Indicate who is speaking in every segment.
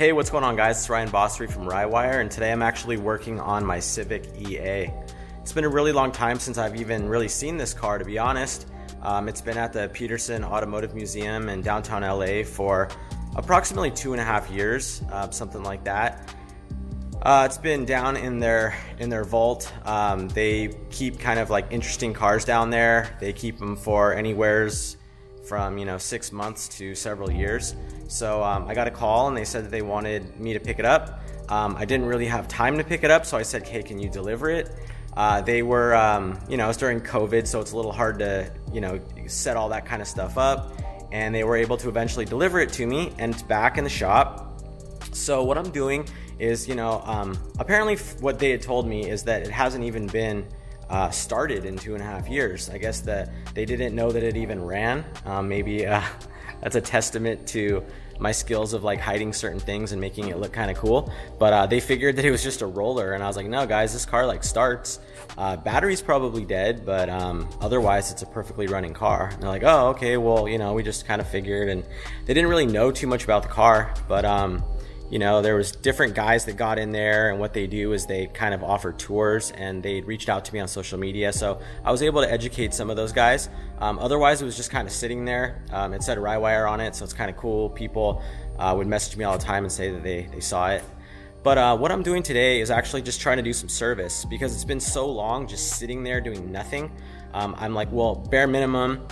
Speaker 1: Hey, what's going on guys? It's Ryan Bossery from Rywire, and today I'm actually working on my Civic E-AT. It's been a really long time since I've even really seen this car, to be honest. It's been at the Peterson Automotive Museum in downtown LA for approximately 2.5 years, something like that. It's been down in their vault. They keep kind of like interesting cars down there. They keep them for anywheres from 6 months to several years. So I got a call and they said that they wanted me to pick it up. I didn't really have time to pick it up, so I said, hey, can you deliver it? They were, it's during COVID, so it's a little hard to, set all that kind of stuff up. And they were able to eventually deliver it to me, and it's back in the shop. So what I'm doing is, apparently what they had told me is that it hasn't even been started in 2.5 years. I guess that they didn't know that it even ran. Maybe that's a testament to my skills of like hiding certain things and making it look kind of cool. But they figured that it was just a roller, and I was like, no guys, this car like starts. Battery's probably dead, but otherwise it's a perfectly running car. And they're like, oh, okay, well, we just kind of figured. And they didn't really know too much about the car, but there was different guys that got in there, and what they do is they kind of offer tours, and they reached out to me on social media. So I was able to educate some of those guys. Otherwise, it was just kind of sitting there. It said Rywire on it, so it's kind of cool. People would message me all the time and say that they saw it. But what I'm doing today is actually just trying to do some service, because it's been so long just sitting there doing nothing. I'm like, well, bare minimum,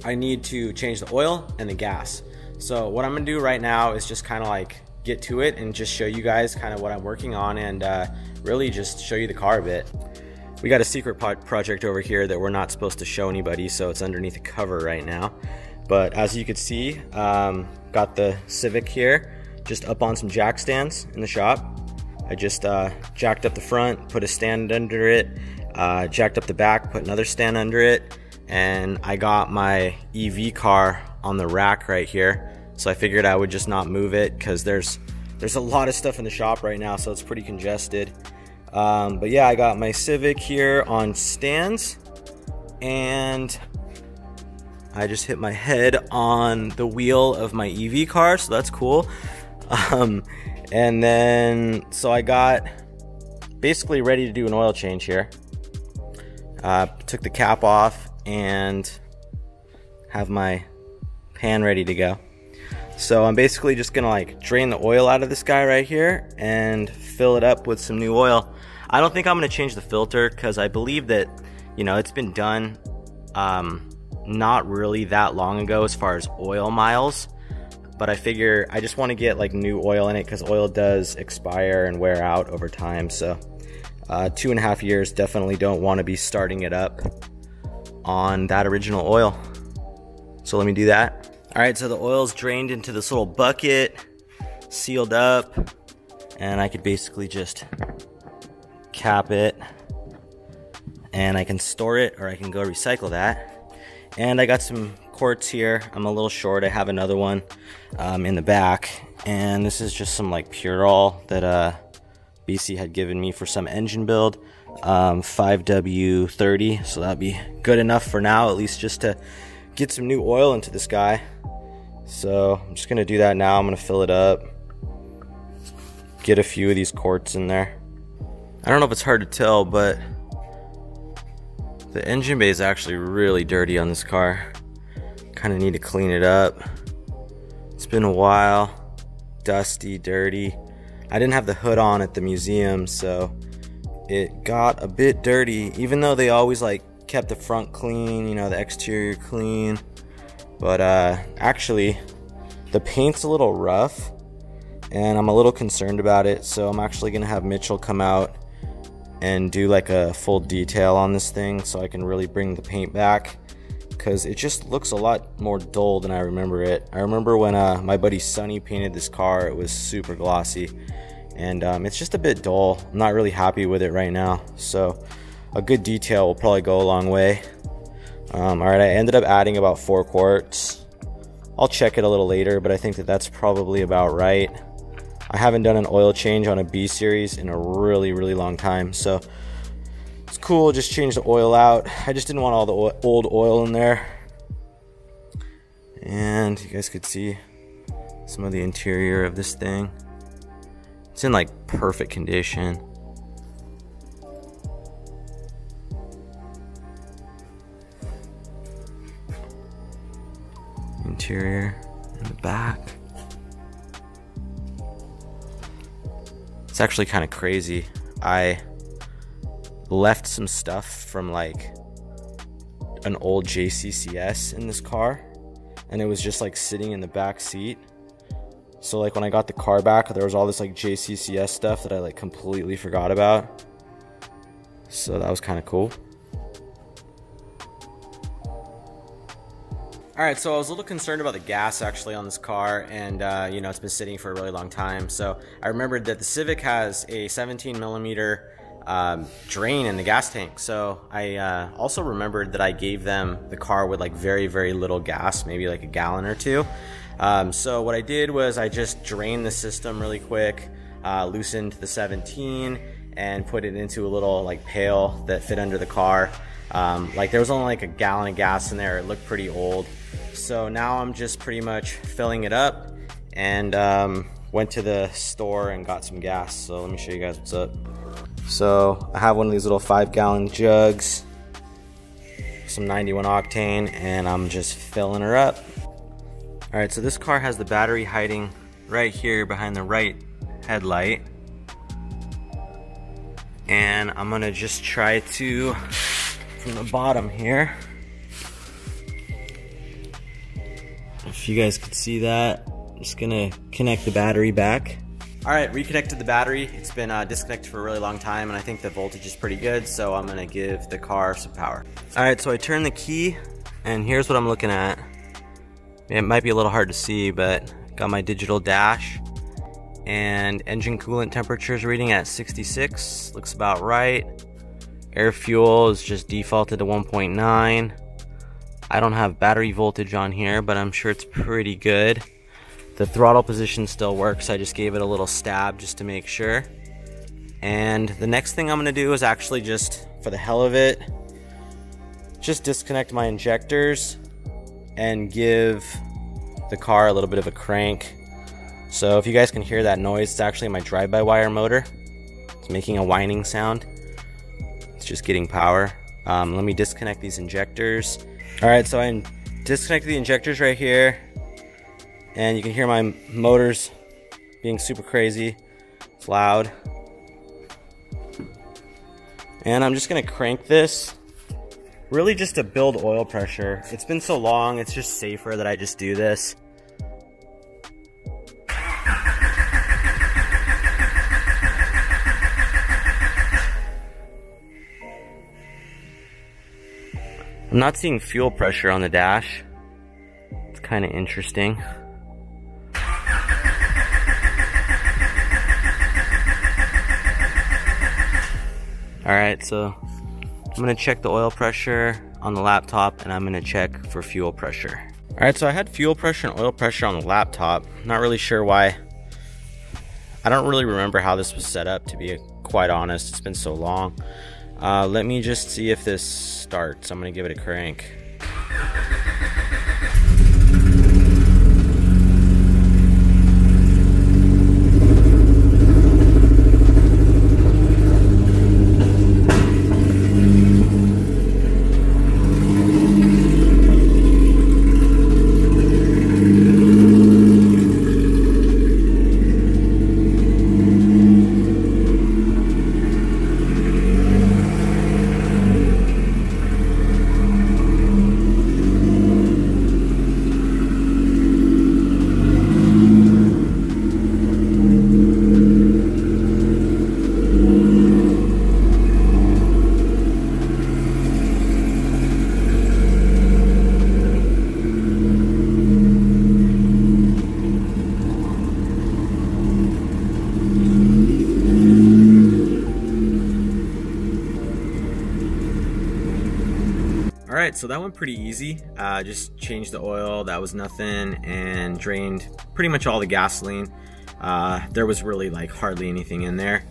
Speaker 1: I need to change the oil and the gas. So what I'm gonna do right now is just kind of like get to it and just show you guys kind of what I'm working on, and really just show you the car a bit. We got a secret project over here that we're not supposed to show anybody, so it's underneath the cover right now. But as you can see, got the Civic here just up on some jack stands in the shop. I just jacked up the front, put a stand under it, jacked up the back, put another stand under it, and I got my EV car on the rack right here. So I figured I would just not move it, because there's a lot of stuff in the shop right now, so it's pretty congested. But yeah, I got my Civic here on stands, and I just hit my head on the wheel of my EV car, so that's cool. And then, so I got basically ready to do an oil change here. Took the cap off and have my pan ready to go. So I'm basically just gonna like drain the oil out of this guy right here and fill it up with some new oil. I don't think I'm gonna change the filter, because I believe that, it's been done not really that long ago as far as oil miles. But I figure I just want to get like new oil in it, because oil does expire and wear out over time. So 2.5 years, definitely don't want to be starting it up on that original oil. So let me do that. All right, so the oil's drained into this little bucket, sealed up, and I could basically just cap it, and I can store it, or I can go recycle that. And I got some quartz here. I'm a little short. I have another one in the back, and this is just some like Purell that BC had given me for some engine build, 5W30, so that'd be good enough for now, at least just to get some new oil into this guy. So I'm just gonna do that now. I'm gonna fill it up, get a few of these quartz in there. I don't know if it's hard to tell, but the engine bay is actually really dirty on this car. Kind of need to clean it up. It's been a while, dusty, dirty. I didn't have the hood on at the museum, so it got a bit dirty, even though they always like kept the front clean, the exterior clean. But actually the paint's a little rough, and I'm a little concerned about it. So I'm actually gonna have Mitchell come out and do like a full detail on this thing, so I can really bring the paint back, because it just looks a lot more dull than I remember it. I remember when my buddy Sonny painted this car, it was super glossy, and it's just a bit dull. I'm not really happy with it right now, so a good detail will probably go a long way. Alright, I ended up adding about 4 quarts. I'll check it a little later, but I think that that's probably about right. I haven't done an oil change on a B series in a really long time, so it's cool. Just change the oil out. I just didn't want all the old oil in there. And you guys could see some of the interior of this thing. It's in like perfect condition. Interior in the back. It's actually kind of crazy. I left some stuff from like an old JCCS in this car, and it was just like sitting in the back seat. So like when I got the car back, there was all this like JCCS stuff that I like completely forgot about. So that was kind of cool. All right, so I was a little concerned about the gas actually on this car, and you know, it's been sitting for a really long time. So I remembered that the Civic has a 17 millimeter drain in the gas tank. So I also remembered that I gave them the car with like very, very little gas, maybe like a gallon or two. So what I did was I just drained the system really quick, loosened the 17 and put it into a little like pail that fit under the car. Like there was only like a gallon of gas in there. It looked pretty old. So now I'm just pretty much filling it up, and went to the store and got some gas. So let me show you guys what's up. So I have one of these little 5-gallon jugs, some 91 octane, and I'm just filling her up. All right, so this car has the battery hiding right here behind the right headlight. And I'm gonna just try to, from the bottom here, if you guys could see that, I'm just gonna connect the battery back. All right, reconnected the battery. It's been disconnected for a really long time, and I think the voltage is pretty good, so I'm gonna give the car some power. All right, so I turned the key, and here's what I'm looking at. It might be a little hard to see, but got my digital dash, and engine coolant temperature is reading at 66. Looks about right. Air fuel is just defaulted to 1.9. I don't have battery voltage on here, but I'm sure it's pretty good. The throttle position still works. I just gave it a little stab just to make sure. And the next thing I'm gonna do is actually just, for the hell of it, just disconnect my injectors and give the car a little bit of a crank. So if you guys can hear that noise, it's actually my drive-by-wire motor. It's making a whining sound. It's just getting power. Let me disconnect these injectors. All right, so I disconnected the injectors right here, and you can hear my motors being super crazy. It's loud. And I'm just gonna crank this, really just to build oil pressure. It's been so long, it's just safer that I just do this. I'm not seeing fuel pressure on the dash. It's kind of interesting. Alright, so I'm gonna check the oil pressure on the laptop, and I'm gonna check for fuel pressure. Alright, so I had fuel pressure and oil pressure on the laptop. Not really sure why. I don't really remember how this was set up, to be quite honest. It's been so long. Let me just see if this starts. I'm gonna give it a crank. Alright, so that went pretty easy. Just changed the oil, that was nothing, and drained pretty much all the gasoline. There was really like hardly anything in there.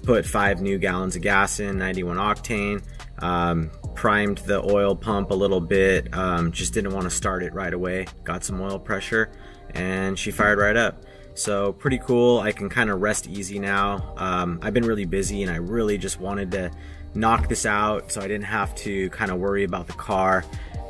Speaker 1: Put 5 new gallons of gas in, 91 octane. Primed the oil pump a little bit, just didn't want to start it right away. Got some oil pressure, and she fired right up. So pretty cool. I can kind of rest easy now. I've been really busy and I really just wanted to knock this out so I didn't have to kind of worry about the car.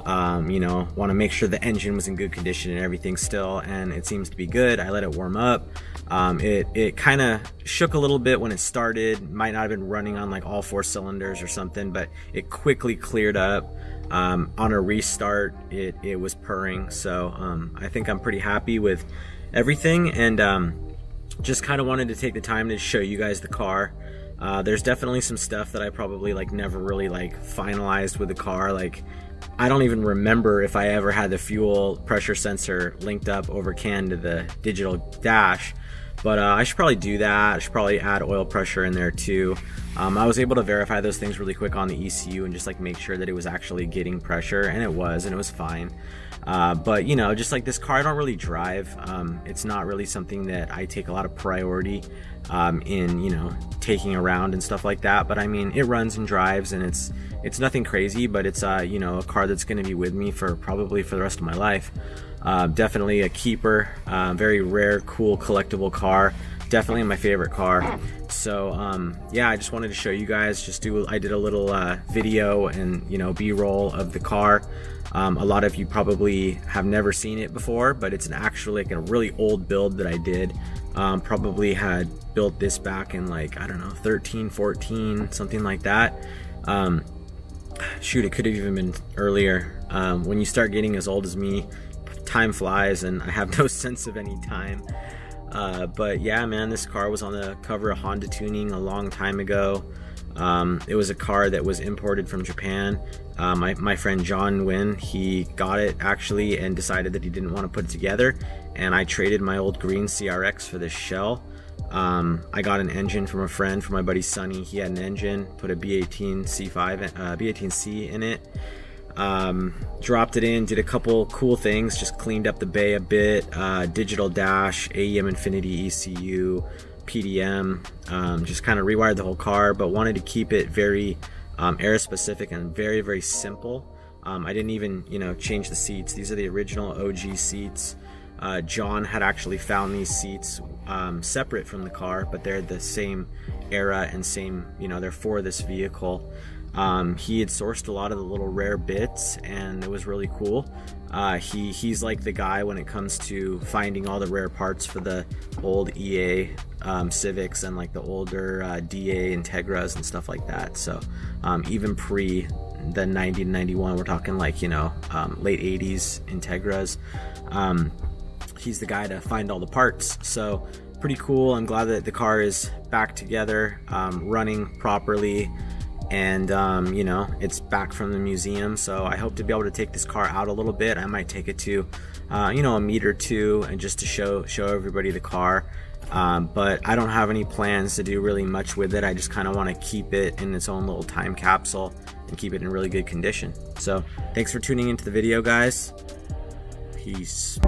Speaker 1: You know, want to make sure the engine was in good condition and everything still, and it seems to be good. I let it warm up. It kind of shook a little bit when it started. Might not have been running on like all 4 cylinders or something, but it quickly cleared up. On a restart, it was purring. So I think I'm pretty happy with everything, and just kind of wanted to take the time to show you guys the car. There's definitely some stuff that I probably like never really like finalized with the car. Like, I don't even remember if I ever had the fuel pressure sensor linked up over CAN to the digital dash, but I should probably do that. I should probably add oil pressure in there too. I was able to verify those things really quick on the ECU and just like make sure that it was actually getting pressure, and it was fine. But you know, just like this car I don't really drive. It's not really something that I take a lot of priority in, you know, taking around and stuff like that. But I mean, it runs and drives, and it's nothing crazy, but it's you know, a car that's going to be with me for probably for the rest of my life. Definitely a keeper. Very rare, cool, collectible car. Definitely my favorite car. So yeah, I just wanted to show you guys. I did a little video and, you know, B-roll of the car. A lot of you probably have never seen it before, but it's actually like a really old build that I did. Probably had built this back in like, I don't know, 13, 14, something like that. Shoot, it could have even been earlier. When you start getting as old as me, time flies and I have no sense of any time. But yeah, man, this car was on the cover of Honda Tuning a long time ago. It was a car that was imported from Japan. My friend John Wynn, he got it actually and decided that he didn't want to put it together, and I traded my old green CRX for this shell. I got an engine from a friend, from my buddy Sonny. He had an engine, put a B18C in it. Dropped it in, did a couple cool things, just cleaned up the bay a bit, digital dash, AEM Infinity ECU, PDM, just kind of rewired the whole car, but wanted to keep it very air specific and very, very simple. I didn't even, you know, change the seats. These are the original OG seats. John had actually found these seats separate from the car, but they're the same era and same, you know, they're for this vehicle. He had sourced a lot of the little rare bits, and it was really cool. He's like the guy when it comes to finding all the rare parts for the old EA Civics and like the older DA Integras and stuff like that. So even pre the 90 to 91, we're talking like, you know, late 80s Integras. He's the guy to find all the parts. So pretty cool. I'm glad that the car is back together, running properly. And you know, it's back from the museum, so I hope to be able to take this car out a little bit. I might take it to you know, a meet or two, and just to show everybody the car. But I don't have any plans to do really much with it. I just kind of want to keep it in its own little time capsule and keep it in really good condition. So thanks for tuning into the video, guys. Peace.